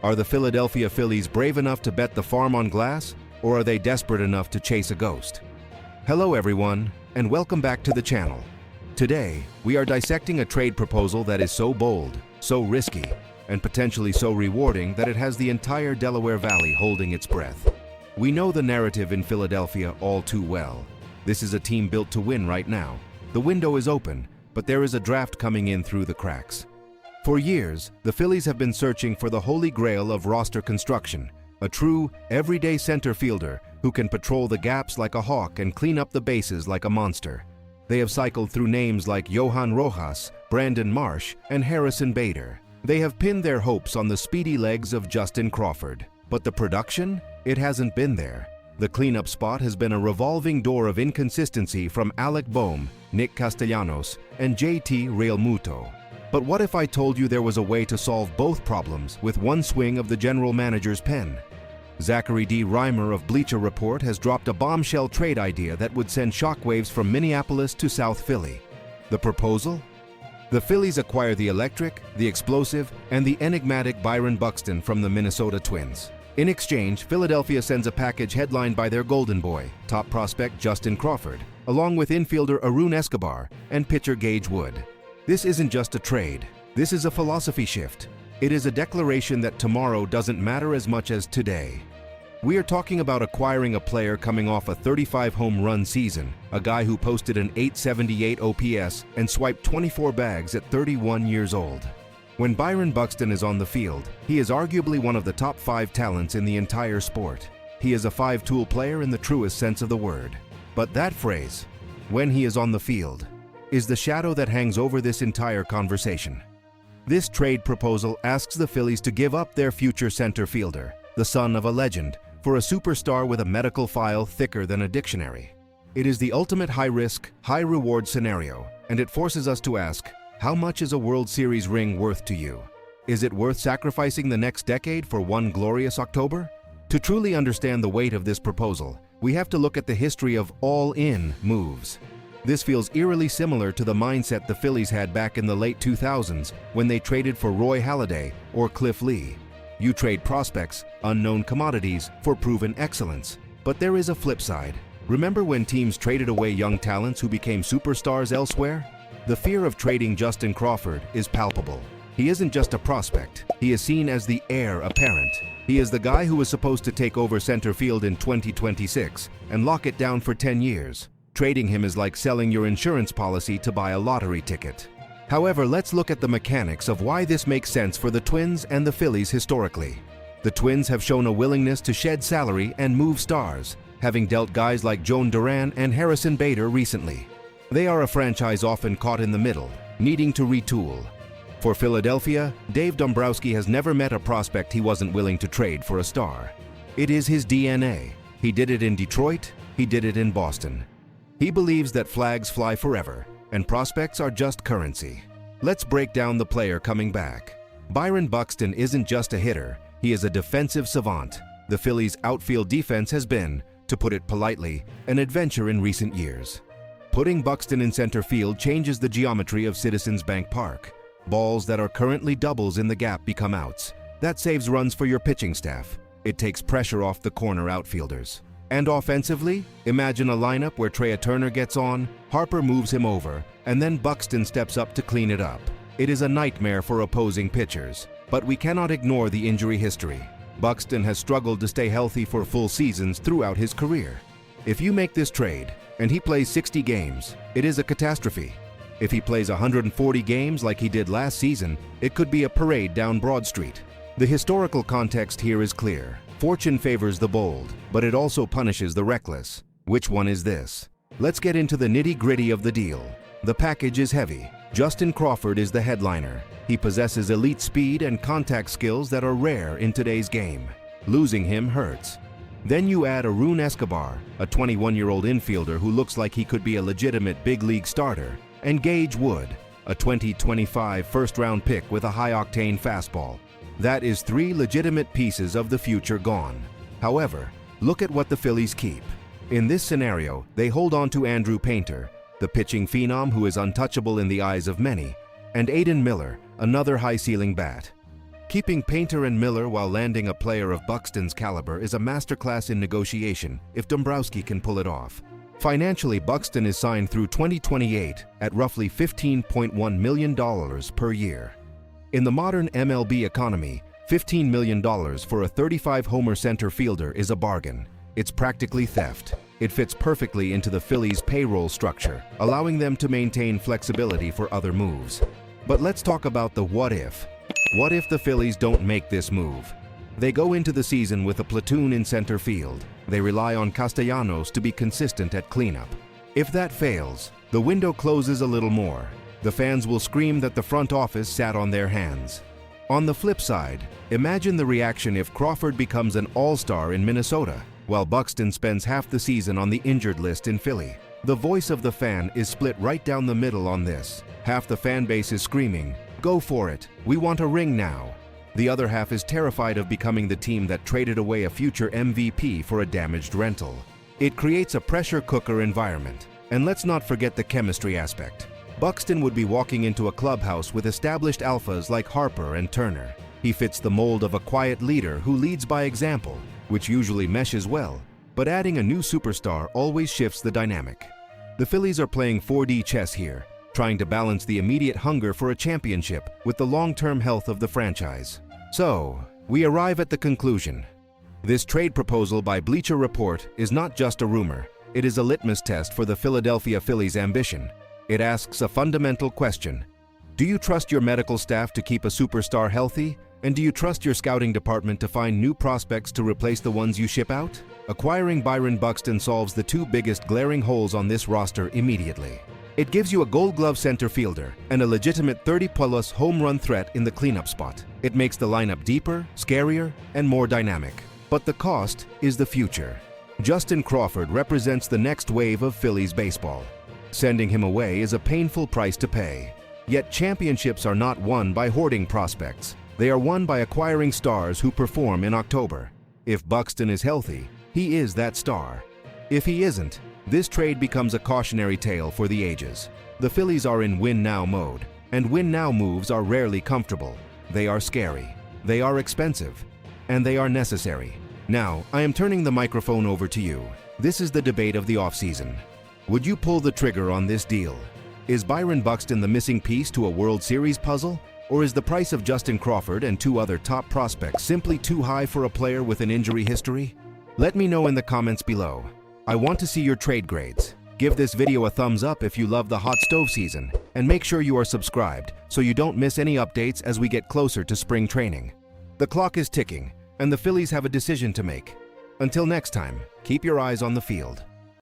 Are the Philadelphia Phillies brave enough to bet the farm on glass, or are they desperate enough to chase a ghost? Hello everyone, and welcome back to the channel. Today, we are dissecting a trade proposal that is so bold, so risky, and potentially so rewarding that it has the entire Delaware Valley holding its breath. We know the narrative in Philadelphia all too well. This is a team built to win right now. The window is open, but there is a draft coming in through the cracks. For years, the Phillies have been searching for the holy grail of roster construction, a true, everyday center fielder who can patrol the gaps like a hawk and clean up the bases like a monster. They have cycled through names like Johan Rojas, Brandon Marsh, and Harrison Bader. They have pinned their hopes on the speedy legs of Justin Crawford. But the production? It hasn't been there. The cleanup spot has been a revolving door of inconsistency from Alec Bohm, Nick Castellanos, and JT Realmuto. But what if I told you there was a way to solve both problems with one swing of the general manager's pen? Zachary D. Reimer of Bleacher Report has dropped a bombshell trade idea that would send shockwaves from Minneapolis to South Philly. The proposal? The Phillies acquire the electric, the explosive, and the enigmatic Byron Buxton from the Minnesota Twins. In exchange, Philadelphia sends a package headlined by their golden boy, top prospect Justin Crawford, along with infielder Arun Escobar and pitcher Gage Wood. This isn't just a trade. This is a philosophy shift. It is a declaration that tomorrow doesn't matter as much as today. We are talking about acquiring a player coming off a 35 home run season, a guy who posted an .878 OPS and swiped 24 bags at 31 years old. When Byron Buxton is on the field, he is arguably one of the top 5 talents in the entire sport. He is a 5-tool player in the truest sense of the word. But that phrase, when he is on the field, is the shadow that hangs over this entire conversation. This trade proposal asks the Phillies to give up their future center fielder, the son of a legend, for a superstar with a medical file thicker than a dictionary. It is the ultimate high-risk, high-reward scenario, and it forces us to ask, how much is a World Series ring worth to you? Is it worth sacrificing the next decade for one glorious October? To truly understand the weight of this proposal, we have to look at the history of all-in moves. This feels eerily similar to the mindset the Phillies had back in the late 2000s when they traded for Roy Halladay or Cliff Lee. You trade prospects, unknown commodities, for proven excellence. But there is a flip side. Remember when teams traded away young talents who became superstars elsewhere? The fear of trading Justin Crawford is palpable. He isn't just a prospect. He is seen as the heir apparent. He is the guy who was supposed to take over center field in 2026 and lock it down for 10 years. Trading him is like selling your insurance policy to buy a lottery ticket. However, let's look at the mechanics of why this makes sense for the Twins and the Phillies historically. The Twins have shown a willingness to shed salary and move stars, having dealt guys like Joan Duran and Harrison Bader recently. They are a franchise often caught in the middle, needing to retool. For Philadelphia, Dave Dombrowski has never met a prospect he wasn't willing to trade for a star. It is his DNA. He did it in Detroit, he did it in Boston. He believes that flags fly forever, and prospects are just currency. Let's break down the player coming back. Byron Buxton isn't just a hitter, he is a defensive savant. The Phillies' outfield defense has been, to put it politely, an adventure in recent years. Putting Buxton in center field changes the geometry of Citizens Bank Park. Balls that are currently doubles in the gap become outs. That saves runs for your pitching staff. It takes pressure off the corner outfielders. And offensively, imagine a lineup where Trea Turner gets on, Harper moves him over, and then Buxton steps up to clean it up. It is a nightmare for opposing pitchers, but we cannot ignore the injury history. Buxton has struggled to stay healthy for full seasons throughout his career. If you make this trade, and he plays 60 games, it is a catastrophe. If he plays 140 games like he did last season, it could be a parade down Broad Street. The historical context here is clear. Fortune favors the bold, but it also punishes the reckless. Which one is this? Let's get into the nitty-gritty of the deal. The package is heavy. Justin Crawford is the headliner. He possesses elite speed and contact skills that are rare in today's game. Losing him hurts. Then you add Arun Escobar, a 21-year-old infielder who looks like he could be a legitimate big league starter, and Gage Wood, a 2025 first-round pick with a high-octane fastball. That is 3 legitimate pieces of the future gone. However, look at what the Phillies keep. In this scenario, they hold on to Andrew Painter, the pitching phenom who is untouchable in the eyes of many, and Aiden Miller, another high-ceiling bat. Keeping Painter and Miller while landing a player of Buxton's caliber is a masterclass in negotiation if Dombrowski can pull it off. Financially, Buxton is signed through 2028 at roughly $15.1 million per year. In the modern MLB economy, $15 million for a 35-homer center fielder is a bargain. It's practically theft. It fits perfectly into the Phillies' payroll structure, allowing them to maintain flexibility for other moves. But let's talk about the what if. What if the Phillies don't make this move? They go into the season with a platoon in center field. They rely on Castellanos to be consistent at cleanup. If that fails, the window closes a little more. The fans will scream that the front office sat on their hands. On the flip side, imagine the reaction if Crawford becomes an all-star in Minnesota, while Buxton spends half the season on the injured list in Philly. The voice of the fan is split right down the middle on this. Half the fan base is screaming, "Go for it, we want a ring now." The other half is terrified of becoming the team that traded away a future MVP for a damaged rental. It creates a pressure cooker environment. And let's not forget the chemistry aspect. Buxton would be walking into a clubhouse with established alphas like Harper and Turner. He fits the mold of a quiet leader who leads by example, which usually meshes well. But adding a new superstar always shifts the dynamic. The Phillies are playing 4D chess here, trying to balance the immediate hunger for a championship with the long-term health of the franchise. So, we arrive at the conclusion. This trade proposal by Bleacher Report is not just a rumor. It is a litmus test for the Philadelphia Phillies' ambition. It asks a fundamental question. Do you trust your medical staff to keep a superstar healthy? And do you trust your scouting department to find new prospects to replace the ones you ship out? Acquiring Byron Buxton solves the two biggest glaring holes on this roster immediately. It gives you a Gold Glove center fielder and a legitimate 30-plus home run threat in the cleanup spot. It makes the lineup deeper, scarier, and more dynamic. But the cost is the future. Justin Crawford represents the next wave of Phillies baseball. Sending him away is a painful price to pay. Yet championships are not won by hoarding prospects. They are won by acquiring stars who perform in October. If Buxton is healthy, he is that star. If he isn't, this trade becomes a cautionary tale for the ages. The Phillies are in win-now mode, and win-now moves are rarely comfortable. They are scary, they are expensive, and they are necessary. Now, I am turning the microphone over to you. This is the debate of the offseason. Would you pull the trigger on this deal? Is Byron Buxton the missing piece to a World Series puzzle? Or is the price of Justin Crawford and two other top prospects simply too high for a player with an injury history? Let me know in the comments below. I want to see your trade grades. Give this video a thumbs up if you love the hot stove season, and make sure you are subscribed so you don't miss any updates as we get closer to spring training. The clock is ticking, and the Phillies have a decision to make. Until next time, keep your eyes on the field.